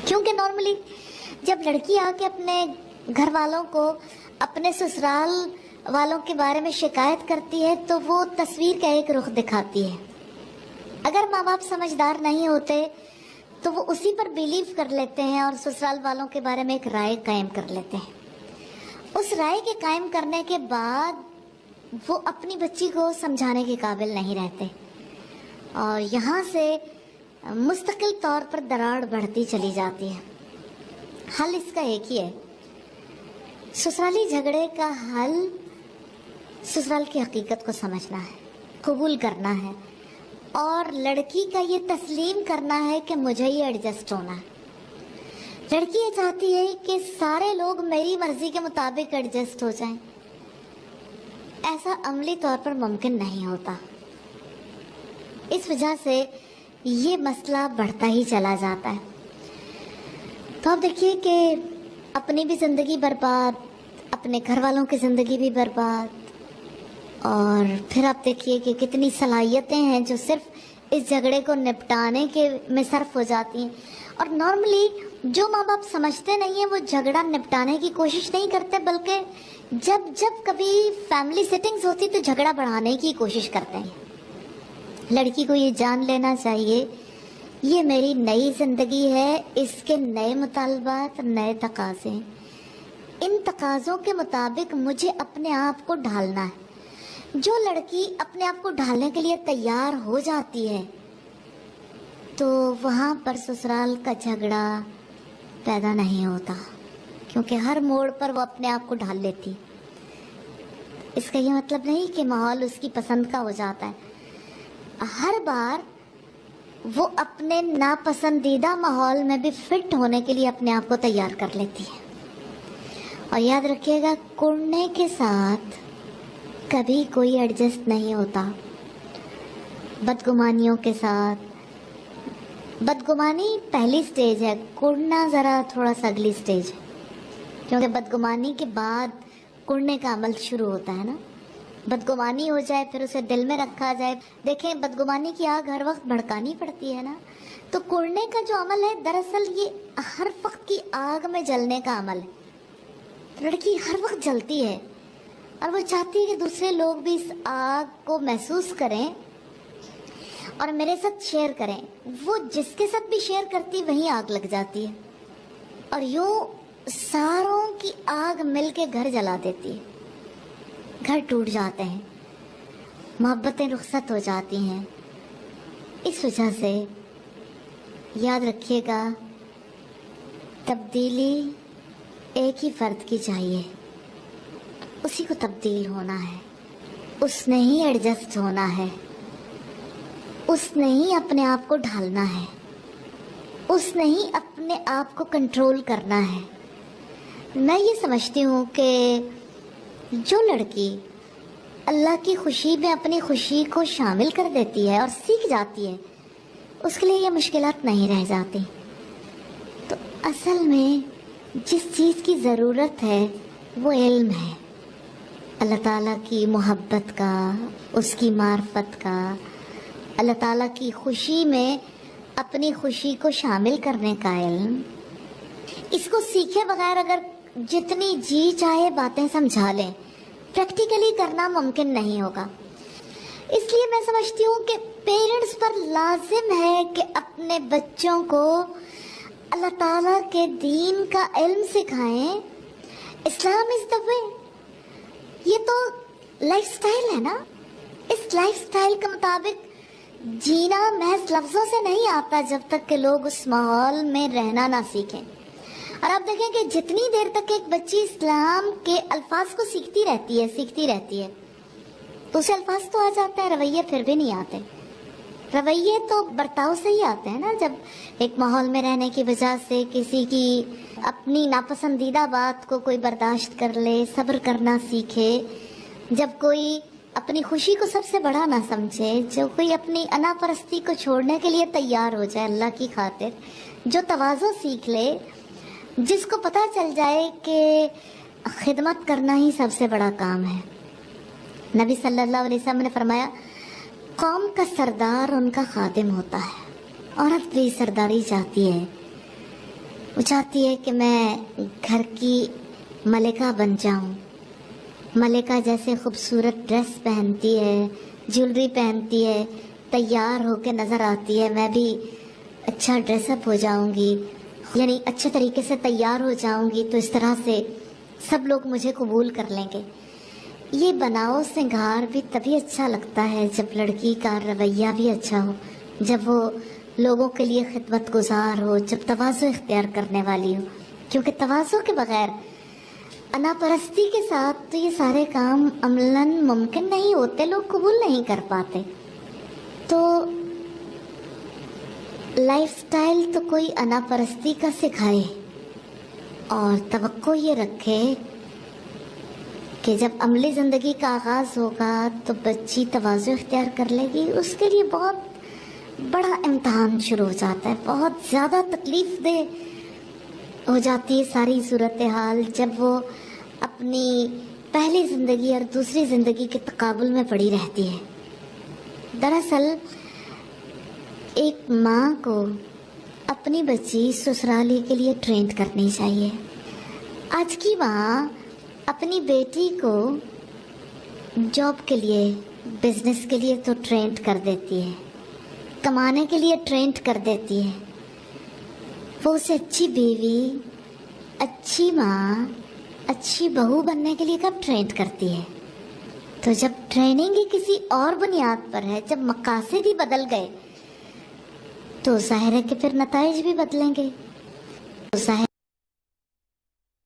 کیونکہ نارملی جب لڑکی آ کے اپنے گھر والوں کو اپنے سسرال والوں کے بارے میں شکایت کرتی ہے تو وہ تصویر کا ایک رخ دکھاتی ہے. اگر ماں باپ سمجھدار نہیں ہوتے تو وہ اسی پر بیلیو کر لیتے ہیں اور سسرال والوں کے بارے میں ایک رائے قائم کر لیتے ہیں. اس رائے کے قائم کرنے کے بعد وہ اپنی بچی کو سمجھانے کے قابل نہیں رہتے اور یہاں سے مستقل طور پر دراڑ بڑھتی چلی جاتی ہے. حل اس کا ایک ہی ہے. سسرالی جھگڑے کا حل سسرال کی حقیقت کو سمجھنا ہے, قبول کرنا ہے اور لڑکی کا یہ تسلیم کرنا ہے کہ مجھے یہ ایڈجسٹ ہونا ہے. لڑکی یہ چاہتی ہے کہ سارے لوگ میری مرضی کے مطابق ایڈجسٹ ہو جائیں. ایسا عملی طور پر ممکن نہیں ہوتا. اس وجہ سے یہ مسئلہ بڑھتا ہی چلا جاتا ہے. تو آپ دیکھیے کہ اپنی بھی زندگی برباد, اپنے گھر والوں کی زندگی بھی برباد, اور پھر آپ دیکھیے کہ کتنی صلاحیتیں ہیں جو صرف اس جھگڑے کو نپٹانے کے میں صرف ہو جاتی ہیں. اور نارملی جو ماں باپ سمجھتے نہیں ہیں وہ جھگڑا نپٹانے کی کوشش نہیں کرتے, بلکہ جب کبھی فیملی سیٹنگز ہوتی تو جھگڑا بڑھانے کی کوشش کرتے ہیں. لڑکی کو یہ جان لینا چاہیے یہ میری نئی زندگی ہے, اس کے نئے مطالبات, نئے تقاضے, ان تقاضوں کے مطابق مجھے اپنے آپ کو ڈھالنا ہے. جو لڑکی اپنے آپ کو ڈھالنے کے لیے تیار ہو جاتی ہے تو وہاں پر سسرال کا جھگڑا پیدا نہیں ہوتا, کیونکہ ہر موڑ پر وہ اپنے آپ کو ڈھال لیتی. اس کا یہ مطلب نہیں کہ ماحول اس کی پسند کا ہو جاتا ہے. ہر بار وہ اپنے ناپسندیدہ ماحول میں بھی فٹ ہونے کے لیے اپنے آپ کو تیار کر لیتی ہے. اور یاد رکھیے گا, کڑنے کے ساتھ کبھی کوئی ایڈجسٹ نہیں ہوتا. بدگمانیوں کے ساتھ, بدگمانی پہلی سٹیج ہے, کڑنا ذرا تھوڑا سا اگلی سٹیج ہے, کیونکہ بدگمانی کے بعد کڑنے کا عمل شروع ہوتا ہے نا. بدگمانی ہو جائے پھر اسے دل میں رکھا جائے. دیکھیں بدگمانی کی آگ ہر وقت بھڑکانی پڑتی ہے نا, تو کڑنے کا جو عمل ہے دراصل یہ ہر وقت کی آگ میں جلنے کا عمل ہے. لڑکی ہر وقت جلتی ہے اور وہ چاہتی ہے کہ دوسرے لوگ بھی اس آگ کو محسوس کریں اور میرے ساتھ شیئر کریں. وہ جس کے ساتھ بھی شیئر کرتی وہیں آگ لگ جاتی ہے اور یوں ساروں کی آگ مل کے گھر جلا دیتی ہے. گھر ٹوٹ جاتے ہیں, محبتیں رخصت ہو جاتی ہیں. اس وجہ سے یاد رکھیے گا, تبدیلی ایک ہی فرد کی چاہیے, اسی کو تبدیل ہونا ہے, اس نے ہی ایڈجسٹ ہونا ہے, اس نے ہی اپنے آپ کو ڈھالنا ہے, اس نے ہی اپنے آپ کو کنٹرول کرنا ہے. میں یہ سمجھتی ہوں کہ جو لڑکی اللہ کی خوشی میں اپنی خوشی کو شامل کر دیتی ہے اور سیکھ جاتی ہے, اس کے لیے یہ مشکلات نہیں رہ جاتی. تو اصل میں جس چیز کی ضرورت ہے وہ علم ہے, اللہ تعالیٰ کی محبت کا, اس کی معرفت کا, اللہ تعالیٰ کی خوشی میں اپنی خوشی کو شامل کرنے کا علم. اس کو سیکھے بغیر اگر جتنی جی چاہے باتیں سمجھا لیں, پریکٹیکلی کرنا ممکن نہیں ہوگا. اس لیے میں سمجھتی ہوں کہ پیرنٹس پر لازم ہے کہ اپنے بچوں کو اللہ تعالیٰ کے دین کا علم سکھائیں. اسلام از دا وے. یہ تو لائف سٹائل ہے نا, اس لائف سٹائل کے مطابق جینا محض لفظوں سے نہیں آتا جب تک کہ لوگ اس ماحول میں رہنا نہ سیکھیں. اور آپ دیکھیں کہ جتنی دیر تک ایک بچی اسلام کے الفاظ کو سیکھتی رہتی ہے تو اسے الفاظ تو آ جاتا ہے, رویے پھر بھی نہیں آتے. رویے تو برتاؤ سے ہی آتے ہیں نا. جب ایک ماحول میں رہنے کی وجہ سے کسی کی اپنی ناپسندیدہ بات کو کوئی برداشت کر لے, صبر کرنا سیکھے, جب کوئی اپنی خوشی کو سب سے بڑا نہ سمجھے, جو کوئی اپنی انا پرستی کو چھوڑنے کے لیے تیار ہو جائے اللہ کی خاطر, جو تواضع سیکھ لے, جس کو پتہ چل جائے کہ خدمت کرنا ہی سب سے بڑا کام ہے. نبی صلی اللہ علیہ وسلم نے فرمایا قوم کا سردار ان کا خادم ہوتا ہے. عورت بھی سرداری چاہتی ہے. وہ چاہتی ہے کہ میں گھر کی ملکہ بن جاؤں. ملکہ جیسے خوبصورت ڈریس پہنتی ہے, جیولری پہنتی ہے, تیار ہو کے نظر آتی ہے, میں بھی اچھا ڈریس اپ ہو جاؤں گی, یعنی اچھے طریقے سے تیار ہو جاؤں گی تو اس طرح سے سب لوگ مجھے قبول کر لیں گے. یہ بناؤ سنگھار بھی تبھی اچھا لگتا ہے جب لڑکی کا رویہ بھی اچھا ہو, جب وہ لوگوں کے لیے خدمت گزار ہو, جب تواضع اختیار کرنے والی ہو. کیونکہ تواضع کے بغیر, انا پرستی کے ساتھ تو یہ سارے کام عملاً ممکن نہیں ہوتے, لوگ قبول نہیں کر پاتے. تو لائف سٹائل تو کوئی انا پرستی کا سکھائے اور توقع یہ رکھے کہ جب عملی زندگی کا آغاز ہوگا تو بچی تواضع اختیار کر لے گی. اس کے لیے بہت بڑا امتحان شروع ہو جاتا ہے, بہت زیادہ تکلیف دہ ہو جاتی ہے ساری صورتحال جب وہ اپنی پہلی زندگی اور دوسری زندگی کے تقابل میں پڑی رہتی ہے. دراصل ایک ماں کو اپنی بچی سسرالی کے لیے ٹرینڈ کرنی چاہیے. آج کی ماں اپنی بیٹی کو جاب کے لیے, بزنس کے لیے تو ٹرینڈ کر دیتی ہے, کمانے کے لیے ٹرینڈ کر دیتی ہے. وہ اسے اچھی بیوی, اچھی ماں, اچھی بہو بننے کے لیے کب ٹرینڈ کرتی ہے؟ تو جب ٹریننگ ہی کسی اور بنیاد پر ہے, جب مقاصد ہی بدل گئے تو ظاہر ہے کہ پھر نتائج بھی بدلیں گے. تو ظاہر